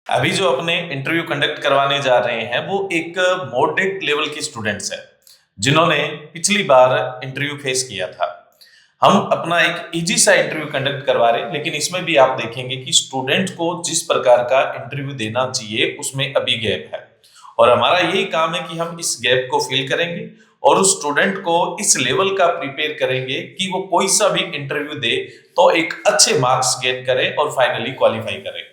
अभी जो अपने इंटरव्यू कंडक्ट करवाने जा रहे हैं वो एक मॉडरेट लेवल के स्टूडेंट्स हैं जिन्होंने पिछली बार इंटरव्यू फेस किया था। हम अपना एक इजी सा इंटरव्यू कंडक्ट करवा रहे हैं, लेकिन इसमें भी आप देखेंगे कि स्टूडेंट को जिस प्रकार का इंटरव्यू देना चाहिए उसमें अभी गैप है। और हमारा यही काम है कि हम इस गैप को फिल करेंगे और उस स्टूडेंट को इस लेवल का प्रिपेयर करेंगे कि वो कोई सा भी इंटरव्यू दे तो एक अच्छे मार्क्स गेन करे और फाइनली क्वालिफाई करे।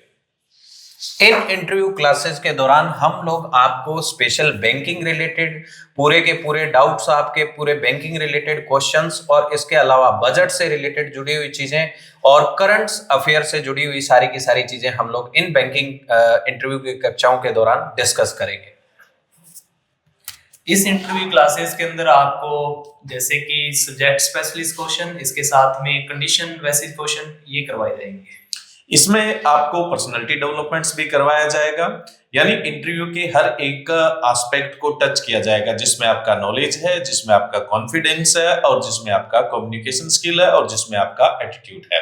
इन इंटरव्यू क्लासेस के दौरान हम लोग आपको स्पेशल बैंकिंग रिलेटेड पूरे के पूरे डाउट्स, आपके पूरे बैंकिंग रिलेटेड क्वेश्चंस और इसके अलावा बजट से रिलेटेड जुड़ी हुई चीजें और करंट अफेयर से जुड़ी हुई सारी की सारी चीजें हम लोग इन बैंकिंग इंटरव्यू की कक्षाओं के दौरान डिस्कस करेंगे। इस इंटरव्यू क्लासेस के अंदर आपको जैसे कि सब्जेक्ट स्पेशलिस्ट क्वेश्चन, इसके साथ में कंडीशन बेसिस क्वेश्चन ये करवाए जाएंगे। इसमें आपको पर्सनालिटी डेवलपमेंट्स भी करवाया जाएगा, यानी इंटरव्यू के हर एक एस्पेक्ट को टच किया जाएगा, जिसमें आपका नॉलेज है, जिसमें आपका कॉन्फिडेंस है और जिसमें आपका कम्युनिकेशन स्किल है और जिसमें आपका एटीट्यूड है।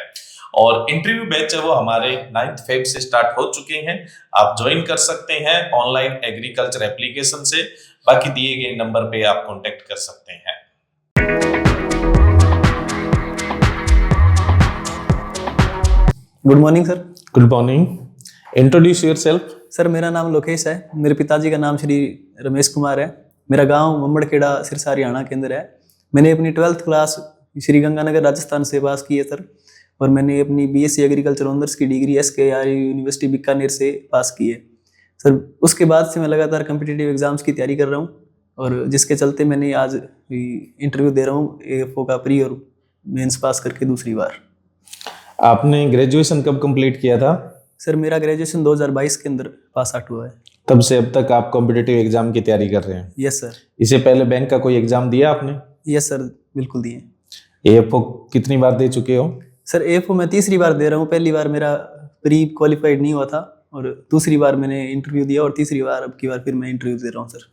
और इंटरव्यू बैच है वो हमारे 9 फेब से स्टार्ट हो चुके हैं। आप ज्वाइन कर सकते हैं ऑनलाइन एग्रीकल्चर एप्लीकेशन से। बाकी दिए गए नंबर पे आप कांटेक्ट कर सकते हैं। Good morning sir. Good morning. Introduce yourself. Sir मेरा नाम लोकेश है। मेरे पिताजी का नाम श्री रमेश कुमार है। मेरा गांव मम्मड़खेड़ा सिरसा हरियाणा के अंदर है। मैंने अपनी 12th क्लास श्री गंगानगर राजस्थान से पास की है सर। और मैंने अपनी BSc एग्रीकल्चर ऑनर्स की डिग्री SKRU यूनिवर्सिटी बीकानेर से पास की है सर। उसके बाद से मैं लगातार कम्पिटिटिव एग्जाम्स की तैयारी कर रहा हूँ और जिसके चलते मैंने आज इंटरव्यू दे रहा हूँ AFO का प्री और मेंस पास करके दूसरी बार। आपने ग्रेजुएशन कब कंप्लीट किया था? सर मेरा ग्रेजुएशन 2022 के अंदर पास आउट हुआ है। तब से अब तक आप कॉम्पिटिटिव एग्जाम की तैयारी कर रहे हैं? Yes sir. इससे पहले बैंक का कोई एग्जाम दिया आपने? यस सर, बिल्कुल दिए। AFO कितनी बार दे चुके हो? सर AFO मैं तीसरी बार दे रहा हूँ। पहली बार मेरा प्री क्वालिफाइड नहीं हुआ था और दूसरी बार मैंने इंटरव्यू दिया और तीसरी बार अब की बार फिर मैं इंटरव्यू दे रहा हूँ सर।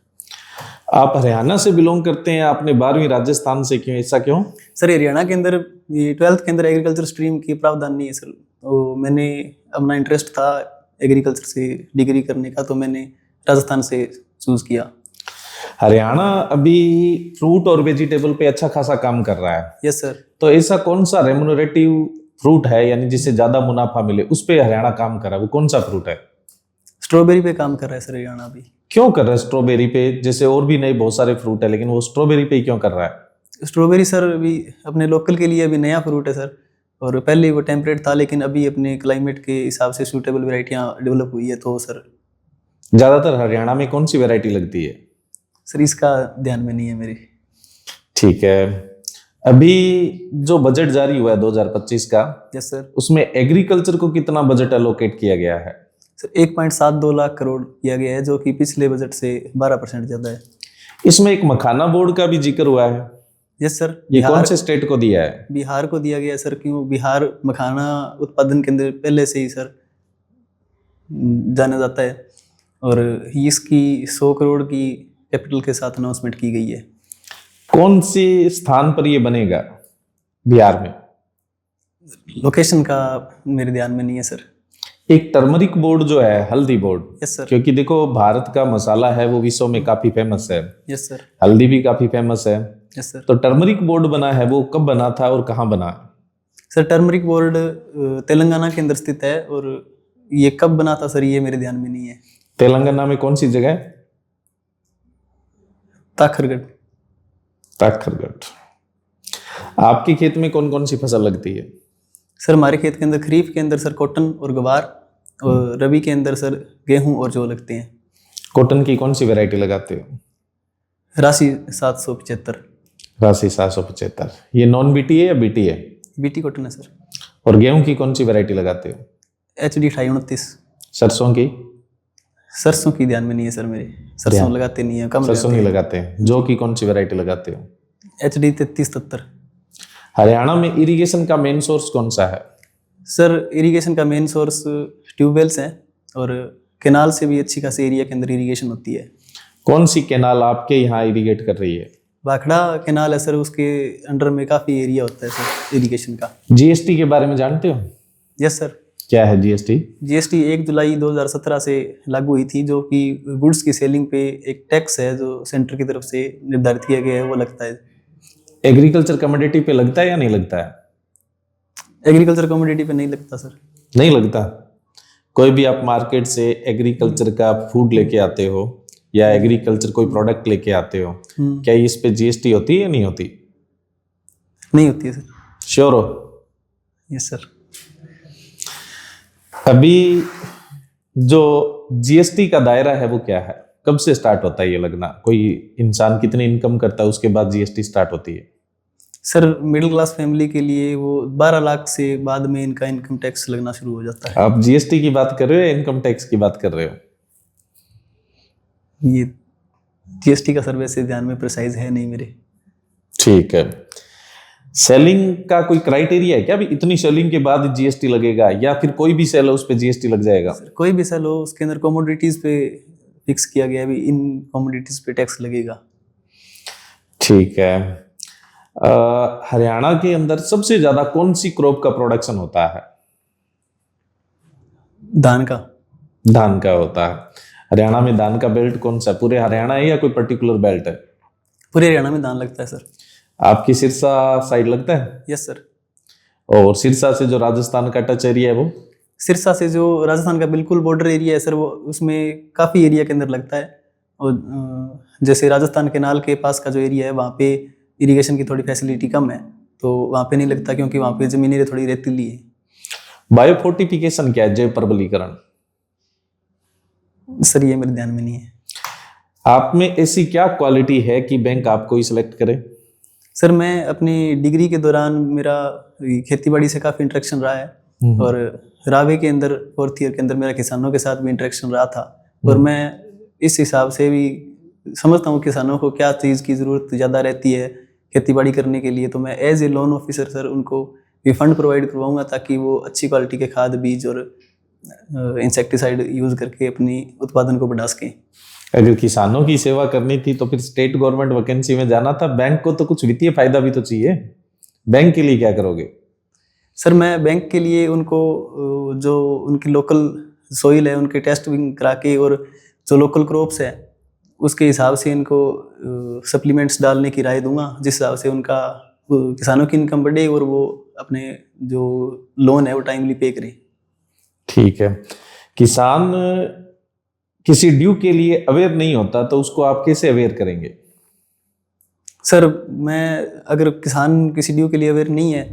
आप हरियाणा से बिलोंग करते हैं, आपने 12वीं राजस्थान से क्यों, ऐसा क्यों? सर हरियाणा के अंदर 12th के अंदर एग्रीकल्चर स्ट्रीम की प्रावधान नहीं है सर। तो मैंने अपना इंटरेस्ट था एग्रीकल्चर से डिग्री करने का, तो मैंने राजस्थान से चूज किया। हरियाणा अभी फ्रूट और वेजिटेबल पे अच्छा खासा काम कर रहा है। Yes sir. तो ऐसा कौन सा रेम्युनरेटिव फ्रूट है, यानी जिससे ज्यादा मुनाफा मिले, उस पे हरियाणा काम कर रहा है, वो कौन सा फ्रूट है? स्ट्रॉबेरी पे काम कर रहा है सर हरियाणा अभी। क्यों कर रहा है स्ट्रॉबेरी पे? जैसे और भी नए बहुत सारे फ्रूट है, लेकिन वो स्ट्रॉबेरी पे ही क्यों कर रहा है? स्ट्रॉबेरी सर अभी अपने लोकल के लिए अभी नया फ्रूट है सर। और पहले वो टेम्परेट था, लेकिन अभी अपने क्लाइमेट के हिसाब से सूटेबल वैरायटियाँ डेवलप हुई है। तो सर ज्यादातर हरियाणा में कौन सी वैरायटी लगती है? सर इसका ध्यान में नहीं है मेरे। ठीक है। अभी जो बजट जारी हुआ है 2025 का, यस सर, उसमें एग्रीकल्चर को कितना बजट एलोकेट किया गया है? सर 1.72 लाख करोड़ किया गया है, जो कि पिछले बजट से 12% ज्यादा है। इसमें एक मखाना बोर्ड का भी जिक्र हुआ है। Yes sir. ये कौन से स्टेट को दिया है? बिहार को दिया गया है सर। क्यों? बिहार मखाना उत्पादन के अंदर पहले से ही सर जाना जाता है और इसकी 100 करोड़ की कैपिटल के साथ अनाउंसमेंट की गई है। कौन सी स्थान पर ये बनेगा बिहार में? लोकेशन का मेरे ध्यान में नहीं है सर। एक टर्मरिक बोर्ड जो है, हल्दी बोर्ड। Yes sir. क्योंकि देखो भारत का मसाला है वो विश्व में काफी फेमस है। Yes sir. हल्दी भी काफी फेमस है। Yes sir. तो टर्मरिक बोर्ड बना है, वो कब बना था और कहाँ बना? सर टर्मरिक बोर्ड तेलंगाना के अंदर स्थित है और ये कब बना था सर ये मेरे ध्यान में नहीं है। तेलंगाना में कौन सी जगह? ताखरगढ़। ताखरगढ़। आपके खेत में कौन कौन सी फसल लगती है? सर हमारे खेत के अंदर खरीफ के अंदर सर कॉटन और ग्वार, और रबी के अंदर सर गेहूं और जौ लगते हैं। कॉटन की कौन सी वैरायटी लगाते हो? राशि 775। राशि 775। ये नॉन बीटी है या बीटी है? बीटी कॉटन है सर। और गेहूं की कौन सी वैरायटी लगाते हो? HD 2829। सरसों की? सरसों की ध्यान में नहीं है सर मेरे। सरसों लगाते नहीं है, कम सरसों नहीं लगाते हैं। जौ की कौन सी वैरायटी लगाते हो? HD 3370। हरियाणा में इरिगेशन का मेन सोर्स कौन सा है? सर इरिगेशन का मेन सोर्स ट्यूबवेल्स हैं और केनाल से भी अच्छी खासी एरिया के अंदर इरिगेशन होती है। कौन सी केनाल आपके यहाँ इरिगेट कर रही है? भाखड़ा केनाल है सर, उसके अंडर में काफ़ी एरिया होता है सर इरिगेशन का। GST के बारे में जानते हो? Yes sir. क्या है जीएसटी? जीएसटी 1 जुलाई 2017 से लागू हुई थी, जो कि गुड्स की सेलिंग पे एक टैक्स है जो सेंटर की तरफ से निर्धारित किया गया है, वो लगता है। एग्रीकल्चर कमोडिटी पे लगता है या नहीं लगता है? एग्रीकल्चर कमोडिटी पे नहीं लगता सर। नहीं लगता। कोई भी आप मार्केट से एग्रीकल्चर का फूड लेके आते हो या एग्रीकल्चर कोई प्रोडक्ट लेके आते हो, क्या इस पे जीएसटी होती है या नहीं होती? नहीं होती है सर। श्योर हो? Yes sir. अभी जो जीएसटी का दायरा है वो क्या है, कब से स्टार्ट होता है ये लगना? कोई इंसान कितनी इनकम करता है उसके बाद जीएसटी स्टार्ट होती है? सर मिडिल क्लास फैमिली के लिए वो 12 लाख से बाद में इनका इनकम टैक्स लगना शुरू हो जाता है। आप जीएसटी की बात कर रहे हो या इनकम टैक्स की बात कर रहे हो? ये जीएसटी का सर वैसे ध्यान में प्रिसाइज है नहीं मेरे। ठीक है। सेलिंग का कोई क्राइटेरिया है क्या? अभी इतनी सेलिंग के बाद जीएसटी लगेगा या फिर कोई भी सेल हो उस पे जीएसटी लग जाएगा? सर कोई भी सेल हो उसके अंदर कमोडिटीज पे फिक्स किया गया है, अभी इन कमोडिटीज पे टैक्स लगेगा। ठीक है। हरियाणा के अंदर सबसे ज्यादा कौन सी क्रॉप का प्रोडक्शन होता है? धान का। धान का होता है। हरियाणा में धान का बेल्ट कौन सा? पूरे हरियाणा है या कोई पर्टिकुलर बेल्ट है? पूरे हरियाणा में धान लगता है सर। आपकी सिरसा साइड लगता है? Yes sir. और सिरसा से जो राजस्थान का टच एरिया है वो? सिरसा से जो राजस्थान का बिल्कुल बॉर्डर एरिया है सर, वो उसमें काफ़ी एरिया के अंदर लगता है। और जैसे राजस्थान केनाल के पास का जो एरिया है वहाँ पे इरिगेशन की थोड़ी फैसिलिटी कम है, तो वहाँ पे नहीं लगता क्योंकि वहाँ पे जमीनें थोड़ी रेतीली है। बायोफोर्टिफिकेशन क्या है? जैव प्रबलीकरण। सर ये मेरे ध्यान में नहीं है। आप में ऐसी क्या क्वालिटी है कि बैंक आपको ही सिलेक्ट करे? सर मैं अपनी डिग्री के दौरान मेरा खेतीबाड़ी से काफ़ी इंटरेक्शन रहा है, और रावे के अंदर 4th ईयर के अंदर मेरा किसानों के साथ भी इंटरेक्शन रहा था, और मैं इस हिसाब से भी समझता हूँ किसानों को क्या चीज़ की ज़रूरत ज़्यादा रहती है खेतीबाड़ी करने के लिए, तो मैं as a loan officer sir उनको भी फंड प्रोवाइड करवाऊंगा ताकि वो अच्छी क्वालिटी के खाद, बीज और इंसेक्टिसाइड यूज़ करके अपनी उत्पादन को बढ़ा सकें। अगर किसानों की सेवा करनी थी तो फिर स्टेट गवर्नमेंट वैकेंसी में जाना था। बैंक को तो कुछ वित्तीय फायदा भी तो चाहिए। बैंक के लिए क्या करोगे? सर मैं बैंक के लिए उनको जो उनकी लोकल सोइल है उनके टेस्टिंग करा के, और जो लोकल क्रॉप्स है उसके हिसाब से इनको सप्लीमेंट्स डालने की राय दूंगा, जिस हिसाब से उनका किसानों की इनकम बढ़े और वो अपने जो लोन है वो टाइमली पे करें। ठीक है। किसान किसी ड्यू के लिए अवेयर नहीं होता तो उसको आप कैसे अवेयर करेंगे? सर मैं अगर किसान किसी ड्यू के लिए अवेयर नहीं है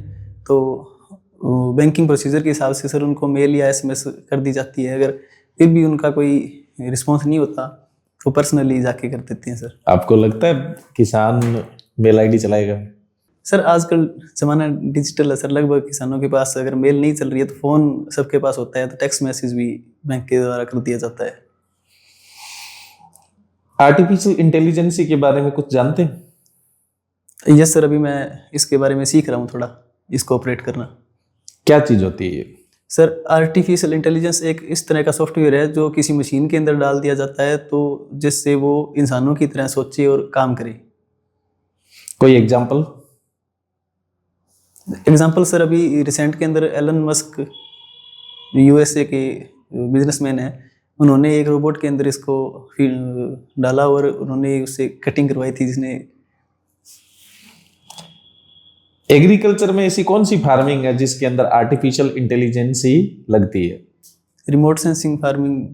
तो बैंकिंग प्रोसीजर के हिसाब से सर उनको मेल या एसएमएस कर दी जाती है। अगर फिर भी उनका कोई रिस्पॉन्स नहीं होता तो पर्सनली जाके कर देते हैं सर। आपको लगता है किसान मेल आईडी चलाएगा? सर आजकल ज़माना डिजिटल है सर, लगभग किसानों के पास अगर मेल नहीं चल रही है तो फ़ोन सबके पास होता है, तो टेक्स्ट मैसेज भी बैंक के द्वारा कर दिया जाता है। आर्टिफिशियल इंटेलिजेंस के बारे में कुछ जानते हैं? यस सर, अभी मैं इसके बारे में सीख रहा हूँ थोड़ा, इसको ऑपरेट करना। क्या चीज़ होती है ये? सर आर्टिफिशियल इंटेलिजेंस एक इस तरह का सॉफ्टवेयर है जो किसी मशीन के अंदर डाल दिया जाता है तो जिससे वो इंसानों की तरह सोचे और काम करे। कोई एग्जांपल? सर अभी रिसेंट के अंदर एलन मस्क यूएसए के बिजनेसमैन है, उन्होंने एक रोबोट के अंदर इसको डाला और उन्होंने उससे कटिंग करवाई थी जिसने। एग्रीकल्चर में ऐसी कौन सी फार्मिंग है जिसके अंदर आर्टिफिशियल इंटेलिजेंस ही लगती है? Remote sensing farming.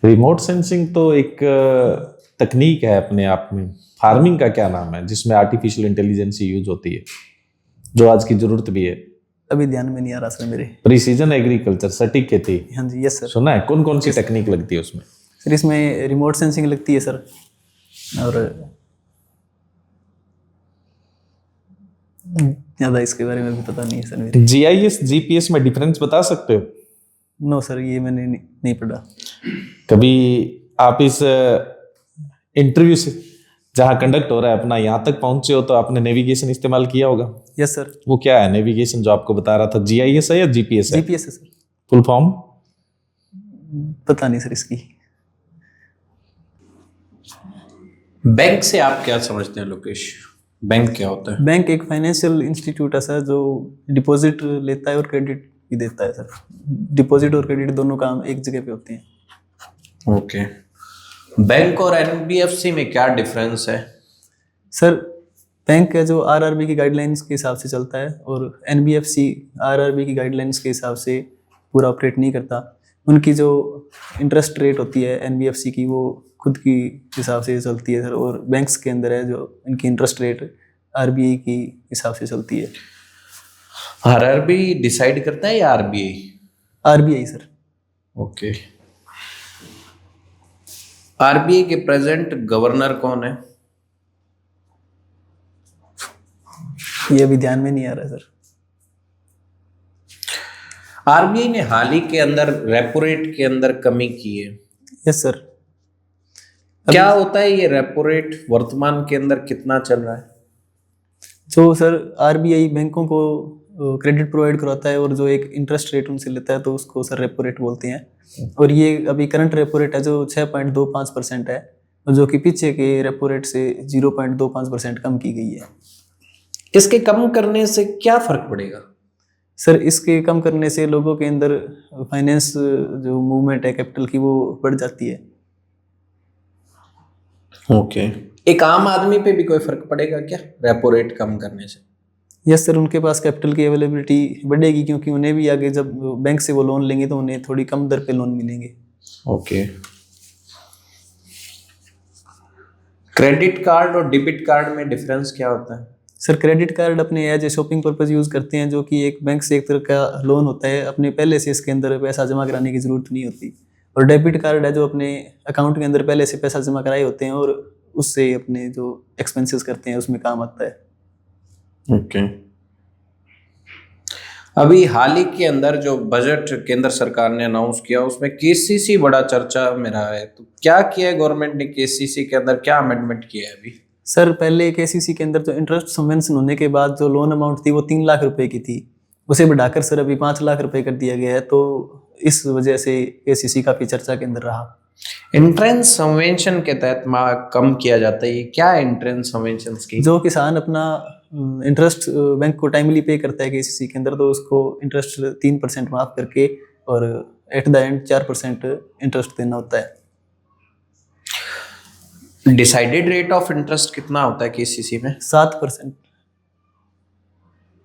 Remote sensing तो एक तकनीक है अपने आप में। फार्मिंग का क्या नाम है जिसमें आर्टिफिशियल इंटेलिजेंस यूज होती है, जो आज की जरूरत भी है? अभी ध्यान में नहीं आ रहा सर मेरे। प्रिसीजन एग्रीकल्चर, सटीक खेती। हाँ जी, यस सर। सुना है? कौन कौन सी टेक्निक लगती है उसमें? सर इसमें रिमोट सेंसिंग लगती है सर, और ज़्यादा इसके बारे में भी पता नहीं है सर मेरे। जीआईएस जीपीएस में डिफरेंस बता सकते हो? नो सर, ये मैंने नहीं पढ़ा। कभी आप इस इंटरव्यू से जहाँ कंडक्ट हो रहा है अपना यहाँ तक पहुंचे हो तो आपने नेविगेशन इस्तेमाल किया होगा? Yes sir. वो क्या है नेविगेशन जो आपको बता रहा था? जीआईएस है या जीपीएस है? जीपीएस है सर। फुल फॉर्म पता नहीं सर इसकी। बैंक से आप क्या समझते हैं लोकेश? बैंक क्या होता है? बैंक एक फाइनेंशियल इंस्टीट्यूट है सर जो डिपॉजिट लेता है और क्रेडिट भी देता है सर। डिपॉजिट और क्रेडिट दोनों काम एक जगह पे होते हैं। ओके, बैंक और एनबीएफसी में क्या डिफरेंस है? सर बैंक है जो आरआरबी की गाइडलाइंस के हिसाब से चलता है और एनबीएफसी आरआरबी की गाइडलाइंस के हिसाब से पूरा ऑपरेट नहीं करता। उनकी जो इंटरेस्ट रेट होती है एनबीएफसी की वो खुद की हिसाब से चलती है सर, और बैंक्स के अंदर है जो इनकी इंटरेस्ट रेट आरबीआई की हिसाब से चलती है। आरआरबी डिसाइड करता है या RBI? RBI sir. Okay, RBI के प्रेजेंट गवर्नर कौन है? ये अभी ध्यान में नहीं आ रहा सर। आरबीआई ने हाल ही के अंदर रेपो रेट के अंदर कमी की है। Yes sir. क्या होता है ये रेपो रेट? वर्तमान के अंदर कितना चल रहा है? जो सर आरबीआई बैंकों को क्रेडिट प्रोवाइड करवाता है और जो एक इंटरेस्ट रेट उनसे लेता है तो उसको सर रेपो रेट बोलते हैं। और ये अभी करंट रेपो रेट है जो 6.25% है, जो कि पीछे के रेपो रेट से 0.25% कम की गई है। इसके कम करने से क्या फर्क पड़ेगा? सर इसके कम करने से लोगों के अंदर फाइनेंस जो मूवमेंट है कैपिटल की वो बढ़ जाती है। ओके, एक आम आदमी पे भी कोई फर्क पड़ेगा क्या रेपो रेट कम करने से? यस सर, उनके पास कैपिटल की अवेलेबिलिटी बढ़ेगी क्योंकि उन्हें भी आगे जब बैंक से वो लोन लेंगे तो उन्हें थोड़ी कम दर पे लोन मिलेंगे। ओके, क्रेडिट कार्ड और डेबिट कार्ड में डिफरेंस क्या होता है? सर क्रेडिट कार्ड अपने as a shopping purpose use करते हैं, जो कि एक बैंक से एक तरह का लोन होता है, अपने पहले से इसके अंदर पैसा जमा कराने की ज़रूरत नहीं होती। और डेबिट कार्ड है जो अपने अकाउंट के अंदर पहले से पैसा जमा कराए होते हैं और उससे अपने जो एक्सपेंसेस करते हैं उसमें काम आता है। ओके, अभी हाल ही के अंदर जो बजट केंद्र सरकार ने अनाउंस किया उसमें केसीसी बड़ा चर्चा में रहा है, तो क्या किया है गवर्नमेंट ने? केसीसी के अंदर क्या अमेंडमेंट किया है अभी? सर पहले केसीसी के अंदर जो इंटरेस्ट सबवेंशन होने के बाद जो लोन अमाउंट थी वो 3 लाख रुपए की थी, उसे बढ़ाकर सर अभी 5 लाख रुपए कर दिया गया है। तो इस वजह से केसीसी काफ़ी चर्चा के अंदर रहा। एंट्रेंस सबवेंशन के तहत कम किया जाता है, ये क्या है एंट्रेंस सबवेंशन की? जो किसान अपना इंटरेस्ट बैंक को टाइमली पे करता है केसीसी के अंदर तो उसको इंटरेस्ट 3% माफ करके और एट द एंड 4% इंटरेस्ट देना होता है। डिसाइडेड रेट ऑफ इंटरेस्ट कितना होता है केसीसी में? 7%।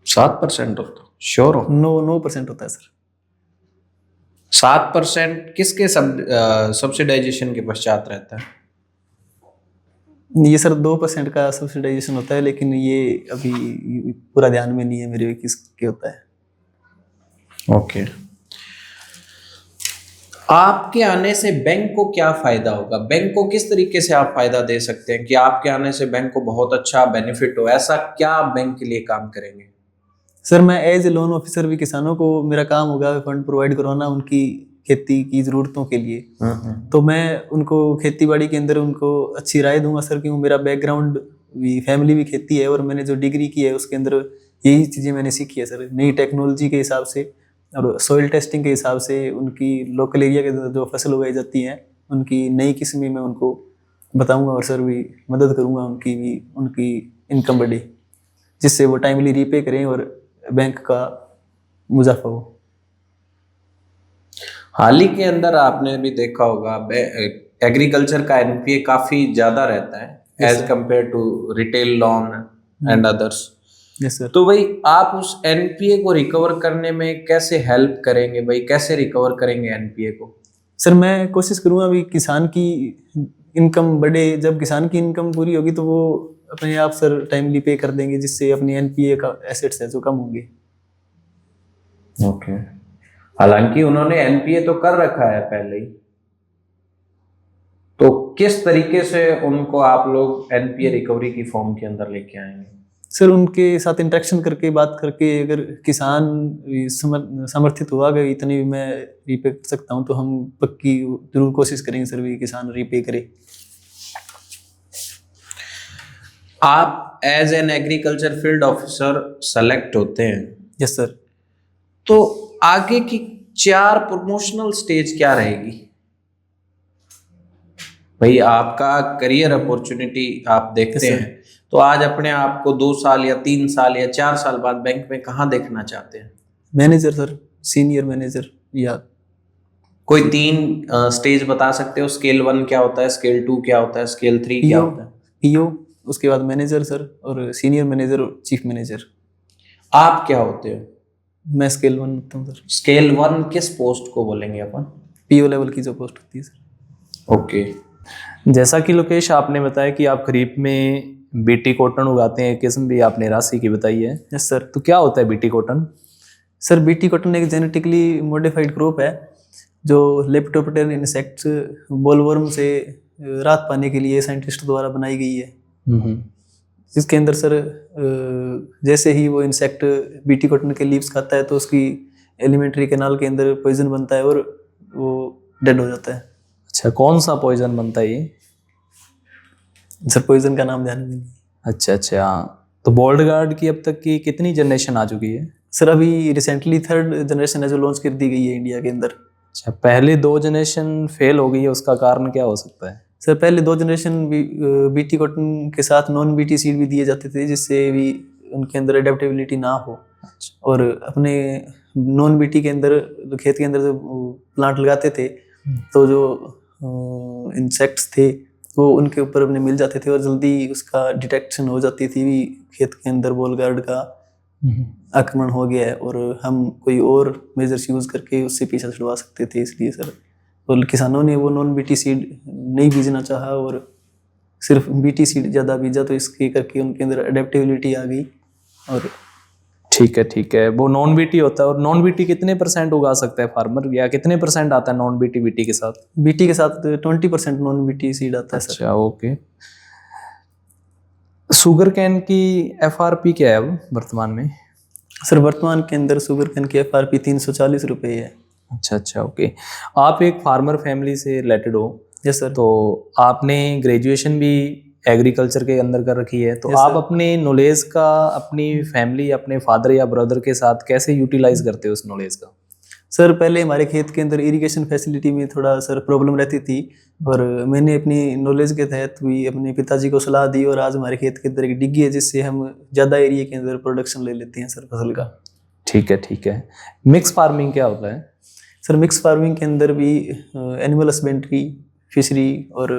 7% होता है? श्योर हो? 9% होता है सर। 7% किसके सब्सिडाइजेशन के पश्चात रहता है? ये सर 2% का सब्सिडाइजेशन होता है, लेकिन ये अभी पूरा ध्यान में नहीं है मेरे किसके होता है। ओके, आपके आने से बैंक को क्या फायदा होगा? बैंक को किस तरीके से आप फायदा दे सकते हैं कि आपके आने से बैंक को बहुत अच्छा बेनिफिट हो? ऐसा क्या आप बैंक के लिए काम करेंगे? सर मैं एज ए लोन ऑफिसर भी किसानों को मेरा काम होगा फंड प्रोवाइड करवाना उनकी खेती की ज़रूरतों के लिए। तो मैं उनको खेती बाड़ी के अंदर उनको अच्छी राय दूंगा सर, क्योंकि मेरा बैकग्राउंड भी फैमिली भी खेती है और मैंने जो डिग्री की है उसके अंदर यही चीज़ें मैंने सीखी है सर। नई टेक्नोलॉजी के हिसाब से और सॉइल टेस्टिंग के हिसाब से उनकी लोकल एरिया के जो फसल उगाई जाती हैं उनकी नई किस्में मैं उनको बताऊंगा और सर भी मदद करूंगा उनकी इनकम बढ़े, जिससे वो टाइमली रीपे करें और बैंक का मुनाफा हो। हाल ही के अंदर आपने भी देखा होगा एग्रीकल्चर का एनपीए काफी ज्यादा रहता है as compare to retail loan and others. Yes sir. तो भाई आप उस एनपीए को रिकवर करने में कैसे हेल्प करेंगे? भाई कैसे रिकवर करेंगे एनपीए को? सर मैं कोशिश करूंगा अभी किसान की इनकम बढ़े। जब किसान की इनकम पूरी होगी तो वो अपने आप सर टाइमली पे कर देंगे, जिससे अपनी एनपीए का एसेट्स है जो कम होंगे। ओके, हालांकि उन्होंने एनपीए तो कर रखा है पहले ही, तो किस तरीके से उनको आप लोग एनपीए रिकवरी की फॉर्म के अंदर लेके आएंगे? सर उनके साथ इंटरेक्शन करके बात करके अगर किसान समर्थित हुआ कि इतनी भी मैं रीपे कर सकता हूँ तो हम पक्की जरूर कोशिश करेंगे सर भी किसान रीपे करे। आप as an agriculture field officer select होते हैं। Yes sir. तो आगे की 4 प्रमोशनल स्टेज क्या रहेगी? भाई आपका करियर अपॉर्चुनिटी आप देखते हैं तो आज अपने आप को 2 साल या 3 साल या 4 साल बाद बैंक में कहाँ देखना चाहते हैं? मैनेजर सर, सीनियर मैनेजर या कोई 3 स्टेज बता सकते हो? स्केल 1 क्या होता है, स्केल 2 क्या होता है, स्केल 3 क्या होता है? पीओ, उसके बाद मैनेजर सर, और सीनियर मैनेजर और चीफ मैनेजर। आप क्या होते हो? मैं स्केल 1 होता हूँ सर। स्केल 1 किस पोस्ट को बोलेंगे अपन? पीओ लेवल की जो पोस्ट होती है सर। ओके। जैसा कि लोकेश आपने बताया कि आप खरीफ में बीटी कॉटन उगाते हैं, किस्म भी आपने राशि की बताई है, यस सर। तो क्या होता है BT cotton? Sir BT cotton एक जेनेटिकली मॉडिफाइड क्रॉप है जो लेपिडोप्टेरा इंसेक्ट्स बोलवर्म से राहत पाने के लिए साइंटिस्ट द्वारा बनाई गई है। इसके अंदर सर जैसे ही वो इंसेक्ट बीटी कॉटन के लीव्स खाता है तो उसकी एलिमेंट्री कैनाल के अंदर पॉइजन बनता है और वो डेड हो जाता है। अच्छा, कौन सा पॉइजन बनता है ये? सर पॉइजन का नाम ध्यान में नहीं। अच्छा अच्छा, तो बोल्ड गार्ड की अब तक की कितनी जनरेशन आ चुकी है? सर अभी रिसेंटली 3rd जनरेशन है जो लॉन्च कर दी गई है इंडिया के अंदर। अच्छा, पहले 2 जनरेशन फेल हो गई है, उसका कारण क्या हो सकता है? सर पहले 2 जनरेशन बीटी कॉटन के साथ नॉन बीटी सीड भी दिए जाते थे जिससे भी उनके अंदर एडेप्टेबिलिटी ना हो। और अपने नॉन बीटी के अंदर खेत के अंदर जो प्लांट लगाते थे तो जो इंसेक्ट्स थे वो उनके ऊपर अपने मिल जाते थे और जल्दी उसका डिटेक्शन हो जाती थी भी खेत के अंदर बॉल गार्ड का आक्रमण हो गया है और हम कोई और मेजर्स यूज़ करके उससे पीछा छुड़वा सकते थे। इसलिए सर और किसानों ने वो नॉन बीटी सीड नहीं बीजना चाहा और सिर्फ बीटी सीड ज़्यादा बीजा, तो इसके करके उनके अंदर अडेप्टेबिलिटी आ गई। और ठीक है, वो नॉन बीटी होता है। और नॉन बीटी कितने % उगा सकता है फार्मर, या कितने % आता है नॉन बीटी बीटी के साथ? बीटी के साथ 20% नॉन बीटी सीड आता है सर। अच्छा ओके। शुगर कैन की FRP क्या है अब वर्तमान में? सर वर्तमान के अंदर शुगर कैन की FRP 340 रुपये है। अच्छा ओके। आप एक फार्मर फैमिली से रिलेटेड हो? Yes sir. तो आपने ग्रेजुएशन भी एग्रीकल्चर के अंदर कर रखी है, तो Yes, आप sir. अपने नॉलेज का अपनी फैमिली, अपने फादर या ब्रदर के साथ कैसे यूटिलाइज करते हो उस नॉलेज का? सर पहले हमारे खेत के अंदर इरिगेशन फैसिलिटी में थोड़ा सर प्रॉब्लम रहती थी और मैंने अपनी नॉलेज के तहत भी अपने पिताजी को सलाह दी और आज हमारे खेत के अंदर एक डिग्गी है जिससे हम ज़्यादा एरिया के अंदर प्रोडक्शन ले लेते हैं सर फसल का। ठीक है। मिक्स फार्मिंग क्या होता है? सर मिक्स फार्मिंग के अंदर भी एनिमल हस्बेंड्री, फिशरी और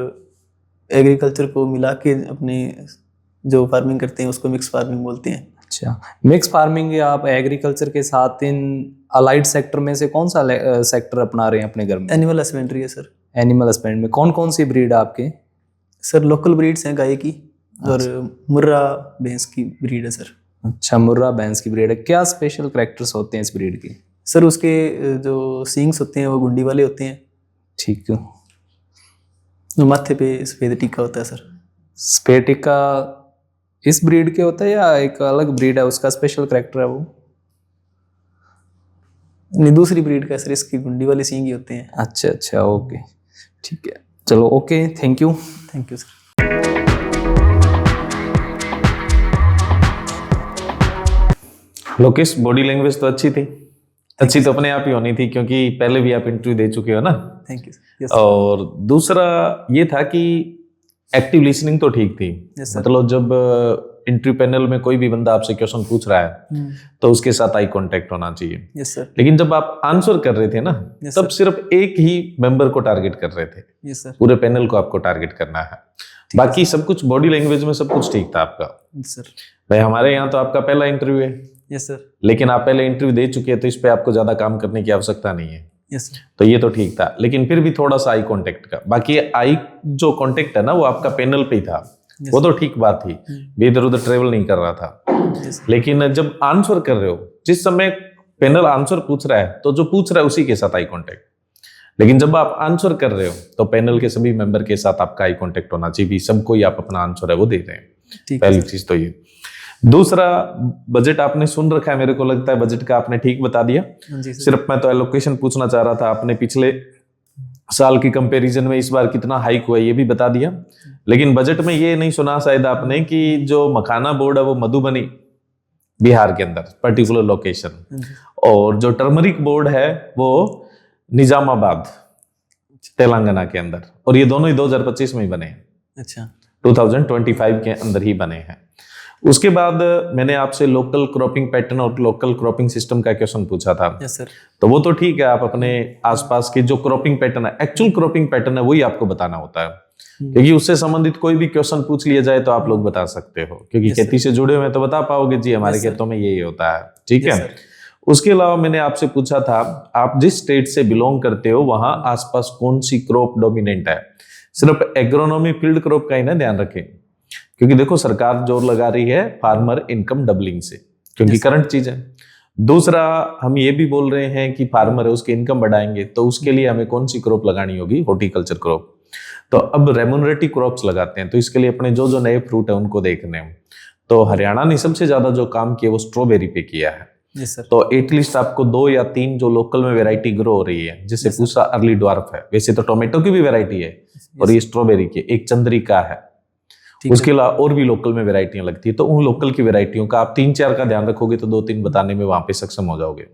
एग्रीकल्चर को मिला के अपने जो फार्मिंग करते हैं उसको मिक्स फार्मिंग बोलते हैं। अच्छा, मिक्स फार्मिंग आप एग्रीकल्चर के साथ इन अलाइड सेक्टर में से कौन सा सेक्टर अपना रहे हैं अपने घर में? एनिमल हस्बेंड्री है सर। एनिमल हस्बैंड में कौन कौन सी ब्रीड है आपके? सर लोकल ब्रीड्स हैं गाय की और मुर्रा भैंस की ब्रीड है सर। अच्छा, मुर्रा भैंस की ब्रीड है। क्या स्पेशल कैरेक्टर्स होते हैं इस ब्रीड के? सर उसके जो सींग्स होते हैं वो गुंडी वाले होते हैं। ठीक है। माथे पे सफेद टीका होता है सर। सफेद टीका इस ब्रीड के होता है या एक अलग ब्रीड है उसका स्पेशल कैरेक्टर है वो? नहीं, दूसरी ब्रीड का सर, इसकी गुंडी वाले सींग ही होते हैं। अच्छा ओके, ठीक है, चलो okay, thank you sir. Lokesh, body language तो अच्छी थी, अच्छी तो अपने आप ही होनी थी क्योंकि पहले भी आप इंटरव्यू दे चुके हो ना। Thank you sir. और दूसरा ये था कि एक्टिव लिसनिंग तो ठीक थी। Yes, sir. मतलब जब इंटरव्यू पैनल में कोई भी बंदा आपसे क्वेश्चन पूछ रहा है तो उसके साथ आई कांटेक्ट होना चाहिए। Yes sir. लेकिन जब आप आंसर कर रहे थे ना, Yes, तब sir. सिर्फ एक ही मेंबर को टारगेट कर रहे थे। Yes sir. पूरे पैनल को आपको टारगेट करना है। बाकी सब कुछ बॉडी लैंग्वेज में सब कुछ ठीक था आपका। Yes sir. भाई हमारे यहाँ तो आपका पहला इंटरव्यू है, यस सर। लेकिन आप पहले इंटरव्यू दे चुके हैं तो इस पे आपको ज्यादा काम करने की आवश्यकता नहीं है। Yes sir. तो ये तो ठीक था, लेकिन फिर भी थोड़ा सा आई कांटेक्ट का, बाकी आई जो कांटेक्ट है ना वो आपका पैनल पे ही था। Yes, वो तो ठीक बात थी, भी इधर उधर ट्रेवल नहीं कर रहा था। Yes, लेकिन जब आंसर कर रहे हो, जिस समय पैनल आंसर पूछ रहा है तो जो पूछ रहा है उसी के साथ आई कांटेक्ट। लेकिन जब आप आंसर कर रहे हो तो पैनल के सभी मेंबर के साथ आपका आई कांटेक्ट होना चाहिए, भी सबको ही आप अपना आंसर है वो दे रहे हैं। ठीक पहली चीज तो ये। दूसरा, बजट आपने सुन रखा है, मेरे को लगता है बजट का आपने ठीक बता दिया। जी सर। सिर्फ मैं तो एलोकेशन पूछना चाह रहा था, आपने पिछले साल की कंपैरिजन में इस बार कितना हाइक हुआ ये भी बता दिया। लेकिन बजट में ये नहीं सुना शायद आपने कि जो मखाना बोर्ड है वो मधुबनी बिहार के अंदर पर्टिकुलर लोकेशन, और जो टर्मरिक बोर्ड है वो निजामाबाद तेलंगाना के अंदर, और ये दोनों ही 2025 में ही बने हैं। अच्छा। 2025 के अंदर ही बने हैं। उसके बाद मैंने आपसे लोकल क्रॉपिंग पैटर्न और लोकल क्रॉपिंग सिस्टम का क्वेश्चन पूछा था। Yes sir. तो वो तो ठीक है, आप अपने आसपास के जो क्रॉपिंग पैटर्न है, एक्चुअल क्रॉपिंग पैटर्न है, वही आपको बताना होता है, क्योंकि उससे संबंधित कोई भी क्वेश्चन पूछ लिया जाए तो आप लोग बता सकते हो, क्योंकि खेती से जुड़े हुए हैं तो बता पाओगे जी हमारे खेतों में यही होता है। ठीक है। उसके अलावा मैंने आपसे पूछा था, आप जिस स्टेट से बिलोंग करते हो वहां आसपास कौन सी क्रॉप डोमिनेंट है। सिर्फ एग्रोनॉमी फील्ड क्रॉप का ही ना ध्यान रखें, क्योंकि देखो सरकार जोर लगा रही है फार्मर इनकम डबलिंग से, क्योंकि करंट चीज है। दूसरा, हम ये भी बोल रहे हैं कि फार्मर है उसकी इनकम बढ़ाएंगे, तो उसके लिए हमें कौन सी क्रॉप लगानी होगी, हॉर्टिकल्चर क्रॉप। तो अब रेमुनरेटिव क्रॉप्स लगाते हैं, तो इसके लिए अपने जो जो नए फ्रूट है उनको देखने हैं। तो हरियाणा ने सबसे ज्यादा जो काम किया वो स्ट्रॉबेरी पे किया है। Yes sir. तो एटलीस्ट आपको 2 या 3 जो लोकल में वैरायटी ग्रो हो रही है, जिससे पूसा अर्ली ड्वार्फ है, वैसे तो टोमेटो की भी वैरायटी है और ये स्ट्रॉबेरी की एक चंद्रिका है। उसके अलावा और भी लोकल में वैरायटियां लगती है, तो उन लोकल की वैरायटियों का आप 3-4 का ध्यान रखोगे तो 2-3 बताने में वहां पे सक्षम हो जाओगे।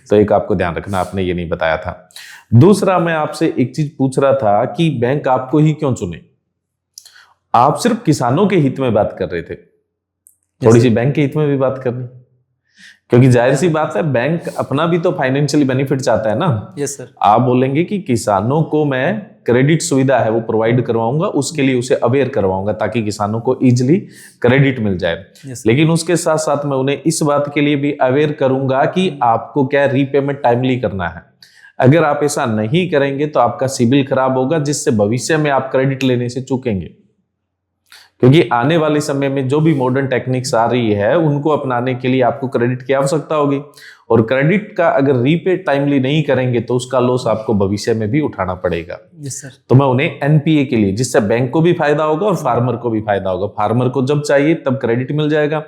तो एक आपको ध्यान रखना, आपने ये नहीं बताया था। दूसरा, मैं आपसे एक चीज पूछ रहा था कि बैंक आपको ही क्यों चुने। आप सिर्फ किसानों के हित में बात कर रहे थे, थोड़ी सी बैंक के हित में भी बात करनी, क्योंकि जाहिर सी बात है बैंक अपना भी तो फाइनेंशियली बेनिफिट चाहता है ना। Yes sir. आप बोलेंगे कि किसानों को मैं क्रेडिट सुविधा है वो प्रोवाइड करवाऊंगा, उसके लिए उसे अवेयर करवाऊंगा ताकि किसानों को इजीली क्रेडिट मिल जाए। लेकिन उसके साथ साथ मैं उन्हें इस बात के लिए भी अवेयर करूंगा कि आपको क्या रीपेमेंट टाइमली करना है। अगर आप ऐसा नहीं करेंगे तो आपका सिबिल खराब होगा, जिससे भविष्य में आप क्रेडिट लेने से चूकेंगे, क्योंकि आने वाले समय में जो भी मॉडर्न टेक्निक्स आ रही है उनको अपनाने के लिए आपको क्रेडिट की आवश्यकता होगी, और क्रेडिट का अगर रीपे टाइमली नहीं करेंगे तो उसका लॉस आपको भविष्य में भी उठाना पड़ेगा। Yes sir. तो मैं उन्हें एनपीए के लिए, जिससे बैंक को भी फायदा होगा और फार्मर को भी फायदा होगा। फार्मर को जब चाहिए तब क्रेडिट मिल जाएगा,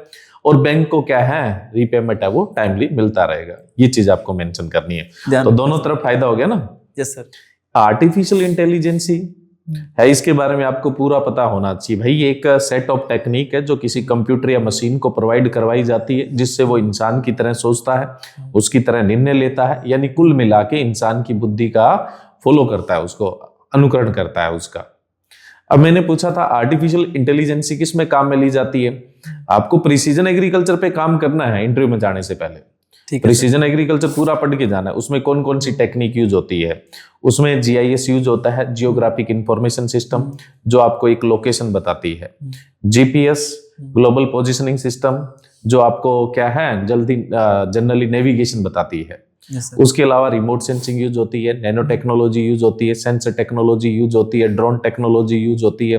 और बैंक को क्या है, रीपेमेंट है वो टाइमली मिलता रहेगा। ये चीज आपको मेंशन करनी है, तो दोनों तरफ फायदा हो गया ना। Yes sir. आर्टिफिशियल इंटेलिजेंसी है, इसके बारे में आपको पूरा पता होना चाहिए भाई। ये एक सेट ऑफ टेक्निक है जो किसी कंप्यूटर या मशीन को प्रोवाइड करवाई जाती है, जिससे वो इंसान की तरह सोचता है, उसकी तरह निर्णय लेता है, यानी कुल मिला के इंसान की बुद्धि का फॉलो करता है, उसको अनुकरण करता है उसका। अब मैंने पूछा था आर्टिफिशियल इंटेलिजेंसी किस में काम में ली जाती है। आपको प्रिसीजन एग्रीकल्चर पे काम करना है इंटरव्यू में जाने से पहले। प्रिसीजन एग्रीकल्चर पूरा पढ़ के जाना है, उसमें कौन कौन सी टेक्निक यूज होती है। उसमें जीआईएस यूज होता है, जियोग्राफिक इंफॉर्मेशन सिस्टम, जो आपको एक लोकेशन बताती है। जीपीएस, ग्लोबल पोजिशनिंग सिस्टम, जो आपको क्या है जल्दी जनरली नेविगेशन बताती है। उसके अलावा रिमोट सेंसिंग यूज होती है, नैनो टेक्नोलॉजी यूज होती है, सेंसर टेक्नोलॉजी यूज होती है, ड्रोन टेक्नोलॉजी यूज होती है,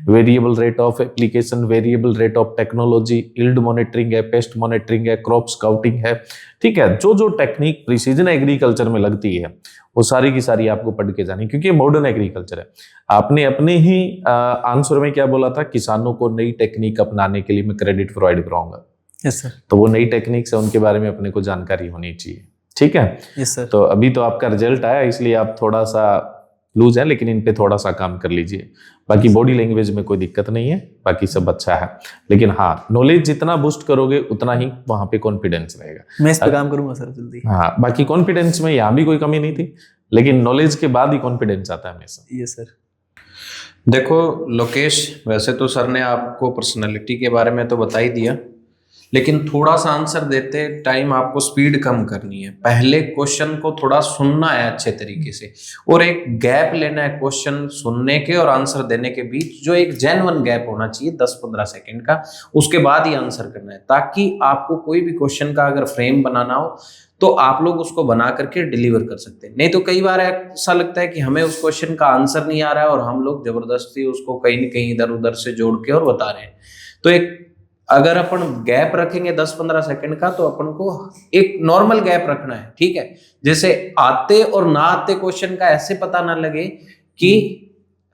variable rate of application, variable rate of technology, yield monitoring है, पेस्ट मॉनिटरिंग है, क्रॉप स्काउटिंग है। ठीक है, जो जो टेक्निक प्रिसीजन एग्रीकल्चर में लगती है वो सारी की सारी आपको पढ़ के जानी, क्योंकि ये मॉडर्न एग्रीकल्चर है। आपने अपने ही आंसर में क्या बोला था, किसानों को नई टेक्निक अपनाने के लिए मैं क्रेडिट प्रोवाइड कराऊंगा। Yes sir. तो वो नई टेक्निक्स है, उनके बारे में अपने को जानकारी होनी चाहिए। ठीक है। Yes sir. तो अभी तो आपका रिजल्ट आया, इसलिए आप थोड़ा सा लूज है, लेकिन इन पे थोड़ा सा काम कर लीजिए। बाकी बॉडी लैंग्वेज में कोई दिक्कत नहीं है, बाकी सब अच्छा है। लेकिन हाँ, नॉलेज जितना बूस्ट करोगे उतना ही वहां पे कॉन्फिडेंस रहेगा। मैं इस पे काम करूंगा सर जल्दी। हाँ, बाकी कॉन्फिडेंस में यहाँ भी कोई कमी नहीं थी, लेकिन नॉलेज के बाद ही कॉन्फिडेंस आता है हमेशा। Yes sir. देखो लोकेश, वैसे तो सर ने आपको पर्सनालिटी के बारे में तो बता ही दिया, लेकिन थोड़ा सा आंसर देते टाइम आपको स्पीड कम करनी है। पहले क्वेश्चन को थोड़ा सुनना है अच्छे तरीके से, और एक गैप लेना है क्वेश्चन सुनने के और आंसर देने के बीच, जो एक जेन्युइन गैप होना चाहिए 10-15 सेकंड का। उसके बाद ही आंसर करना है, ताकि आपको कोई भी क्वेश्चन का अगर फ्रेम बनाना हो तो आप लोग उसको बना करके डिलीवर कर सकते हैं। नहीं तो कई बार ऐसा लगता है कि हमें उस क्वेश्चन का आंसर नहीं आ रहा है और हम लोग जबरदस्ती उसको कहीं न कहीं इधर उधर से जोड़ के और बता रहे हैं। तो एक अगर अपन गैप रखेंगे 10-15 सेकंड का, तो अपन को एक नॉर्मल गैप रखना है। ठीक है, जैसे आते और ना आते क्वेश्चन का ऐसे पता ना लगे कि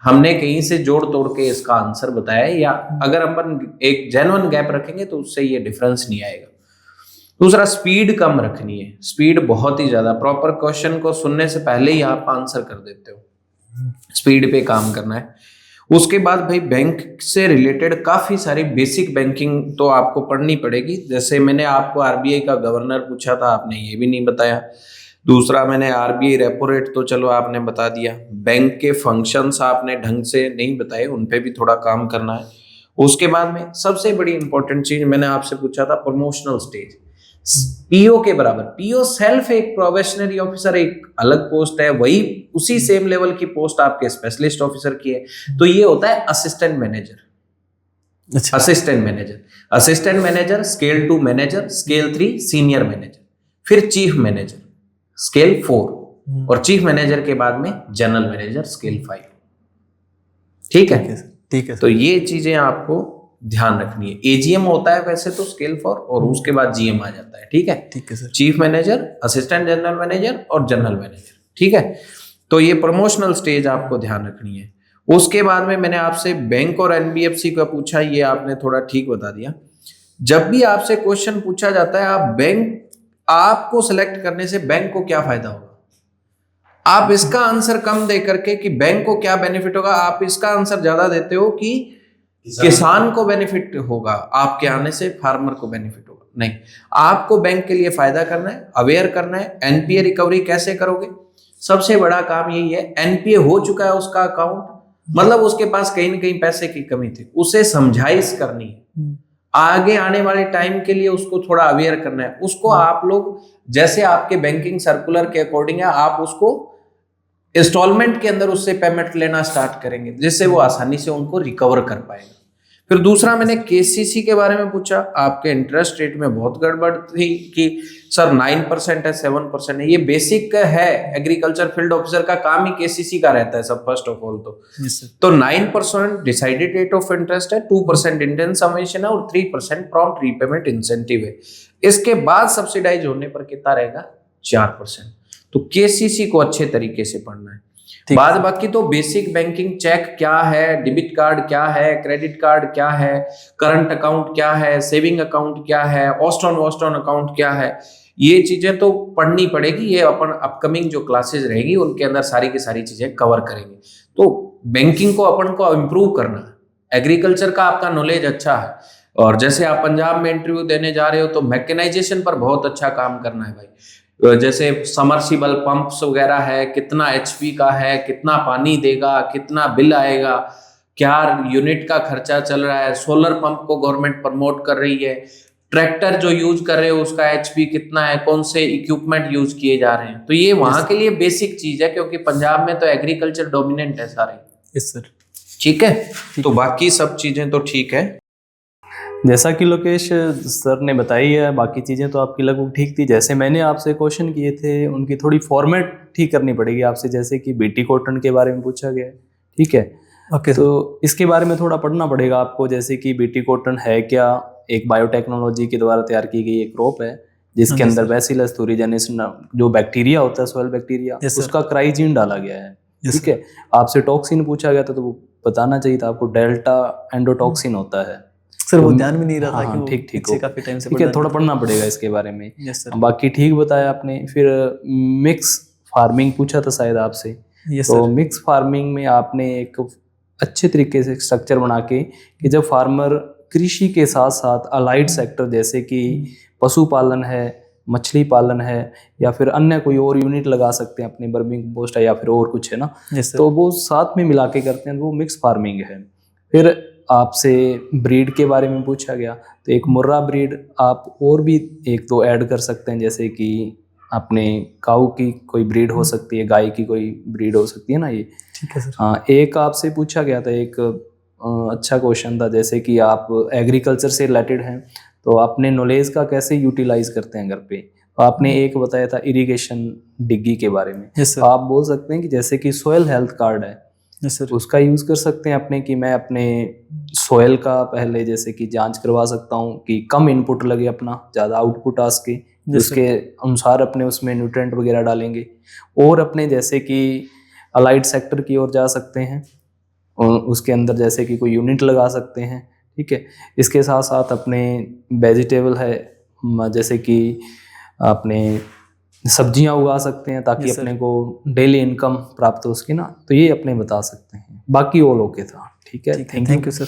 हमने कहीं से जोड़ तोड़ के इसका आंसर बताया, या अगर अपन एक जेन्युइन गैप रखेंगे तो उससे ये डिफरेंस नहीं आएगा। दूसरा, स्पीड कम रखनी है। स्पीड बहुत ही ज्यादा, प्रॉपर क्वेश्चन को सुनने से पहले ही आप आंसर कर देते हो, स्पीड पे काम करना है। उसके बाद भाई बैंक से रिलेटेड काफी सारी बेसिक बैंकिंग तो आपको पढ़नी पड़ेगी। जैसे मैंने आपको आरबीआई का गवर्नर पूछा था, आपने ये भी नहीं बताया। दूसरा, मैंने आरबीआई रेपो रेट तो चलो आपने बता दिया। बैंक के फंक्शंस आपने ढंग से नहीं बताए, उन पे भी थोड़ा काम करना है। उसके बाद में सबसे बड़ी इंपॉर्टेंट चीज मैंने आपसे पूछा था, प्रमोशनल स्टेज, पीओ के बराबर। पीओ सेल्फ एक प्रोबेशनरी ऑफिसर एक अलग पोस्ट है, वही उसी सेम लेवल की पोस्ट आपके स्पेशलिस्ट ऑफिसर की है। तो ये होता है असिस्टेंट मैनेजर। अच्छा, assistant manager scale 2 manager, scale 3 senior manager, फिर चीफ मैनेजर स्केल 4, और चीफ मैनेजर के बाद में जनरल मैनेजर स्केल 5। ठीक है, ठीक है। तो ये चीजें आपको ध्यान रखनी है। एजीएम होता है वैसे तो स्केल 4, और उसके बाद जीएम आ जाता है। ठीक है, ठीक है sir. Chief manager, assistant general manager और जनरल मैनेजर। ठीक है, तो ये प्रमोशनल स्टेज आपको ध्यान रखनी है। उसके बाद में मैंने आपसे बैंक और एनबीएफसी का पूछा, ये आपने थोड़ा ठीक बता दिया। जब भी आपसे क्वेश्चन पूछा जाता है, आप बैंक, आपको सिलेक्ट करने से बैंक को क्या फायदा होगा, आप इसका आंसर कम दे करके कि बैंक को क्या बेनिफिट होगा, आप इसका आंसर ज्यादा देते हो कि किसान को बेनिफिट होगा, आपके आने से फार्मर को बेनिफिट होगा। नहीं, आपको बैंक के लिए फायदा करना है, अवेयर करना है। एनपीए रिकवरी कैसे करोगे, सबसे बड़ा काम यही है। एनपीए हो चुका है उसका अकाउंट, मतलब उसके पास कहीं ना कहीं पैसे की कमी थी, उसे समझाइश करनी है, आगे आने वाले टाइम के लिए उसको थोड़ा अवेयर करना है। उसको आप लोग जैसे आपके बैंकिंग सर्कुलर के अकॉर्डिंग है, आप उसको इंस्टॉलमेंट के अंदर उससे पेमेंट लेना स्टार्ट करेंगे, जिससे वो आसानी से उनको रिकवर कर पाएगा। फिर दूसरा मैंने केसीसी के बारे में पूछा, आपके इंटरेस्ट रेट में बहुत गड़बड़ थी कि सर 9% है, 7% है। ये बेसिक है, एग्रीकल्चर फील्ड ऑफिसर का काम ही केसीसी का रहता है सब। फर्स्ट ऑफ ऑल तो 9% डिसाइडेड रेट ऑफ इंटरेस्ट है, 2% इंडियन समेशन है और 3% प्रॉम्प्ट रीपेमेंट इंसेंटिव है। इसके बाद सब्सिडाइज होने पर कितना रहेगा, 4%। तो केसीसी को अच्छे तरीके से पढ़ना है। बाद बाकी तो बेसिक बैंकिंग, चेक क्या है, डेबिट कार्ड क्या है, क्रेडिट कार्ड क्या है, करंट अकाउंट क्या है, सेविंग अकाउंट क्या है, ऑस्टॉन अकाउंट क्या है, ये चीजें तो पढ़नी पड़ेगी। ये अपन अपकमिंग जो क्लासेस रहेगी उनके अंदर सारी की सारी चीजें कवर करेंगे। तो बैंकिंग को अपन को इम्प्रूव करना है। एग्रीकल्चर का आपका नॉलेज अच्छा है, और जैसे आप पंजाब में इंटरव्यू देने जा रहे हो तो मैकेनाइजेशन पर बहुत अच्छा काम करना है भाई। जैसे समरसिबल पंप्स वगैरह है, कितना एचपी का है, कितना पानी देगा, कितना बिल आएगा, क्या यूनिट का खर्चा चल रहा है। सोलर पंप को गवर्नमेंट प्रमोट कर रही है। ट्रैक्टर जो यूज कर रहे हो उसका एचपी कितना है, कौन से इक्विपमेंट यूज किए जा रहे हैं। तो ये वहां के लिए बेसिक चीज है, क्योंकि पंजाब में तो एग्रीकल्चर डोमिनेंट है सारे। Yes sir. ठीक है, तो बाकी सब चीजें तो ठीक है। जैसा कि लोकेश सर ने बताई है, बाकी चीज़ें तो आपकी लगभग ठीक थी। जैसे मैंने आपसे क्वेश्चन किए थे, उनकी थोड़ी फॉर्मेट ठीक करनी पड़ेगी आपसे। जैसे कि बीटी कॉटन के बारे में पूछा गया है, ठीक है, ओके। तो इसके बारे में थोड़ा पढ़ना पड़ेगा आपको। जैसे कि बीटी कॉटन है क्या, एक बायोटेक्नोलॉजी के द्वारा तैयार की गई एक क्रॉप है, जिसके अंदर बैसिलस थूरिजेनिस जो बैक्टीरिया होता है, सॉइल बैक्टीरिया, उसका क्राइजीन डाला गया है। ठीक है, आपसे टॉक्सिन पूछा गया था तो वो बताना चाहिए था आपको, डेल्टा एंडोटॉक्सिन होता है सर। वो ध्यान में नहीं रहा था कि वो ठीक काफी टाइम से ठीक है, थोड़ा पढ़ना पड़ेगा इसके बारे में। Yes sir. बाकी ठीक बताया आपने। फिर मिक्स फार्मिंग पूछा था शायद आपसे। तो मिक्स फार्मिंग में आपने एक अच्छे तरीके से स्ट्रक्चर बना के कि जब फार्मर कृषि के साथ साथ अलाइड सेक्टर जैसे कि पशुपालन है, मछली पालन है, या फिर अन्य कोई और यूनिट लगा सकते हैं अपने वर्मी कंपोस्ट है या फिर और कुछ है ना, तो वो साथ में मिला के करते हैं, वो मिक्स फार्मिंग है। फिर आपसे ब्रीड के बारे में पूछा गया, तो एक मुर्रा ब्रीड आप और भी एक दो ऐड कर सकते हैं, जैसे कि अपने काऊ की कोई ब्रीड हो सकती है, गाय की कोई ब्रीड हो सकती है ना, ये ठीक है सर। हाँ, एक आपसे पूछा गया था, एक अच्छा क्वेश्चन था, जैसे कि आप एग्रीकल्चर से रिलेटेड हैं तो अपने नॉलेज का कैसे यूटिलाइज करते हैं घर पे। तो आपने एक बताया था इरिगेशन डिग्गी के बारे में। yes, तो आप बोल सकते हैं कि जैसे कि सोयल हेल्थ कार्ड है, yes, sir. उसका यूज कर सकते हैं अपने, कि मैं अपने सोयल का पहले जैसे कि जांच करवा सकता हूँ कि कम इनपुट लगे, अपना ज़्यादा आउटपुट आ सके, उसके अनुसार अपने उसमें न्यूट्रेंट वगैरह डालेंगे। और अपने जैसे कि अलाइड सेक्टर की ओर जा सकते हैं, और उसके अंदर जैसे कि कोई यूनिट लगा सकते हैं। ठीक है, इसके साथ साथ अपने वेजिटेबल है, जैसे कि अपने सब्जियां उगा सकते हैं ताकि अपने को डेली इनकम प्राप्त हो सके ना, तो ये अपने बता सकते हैं। बाकी ऑल ओके था। ठीक है, थैंक यू सर।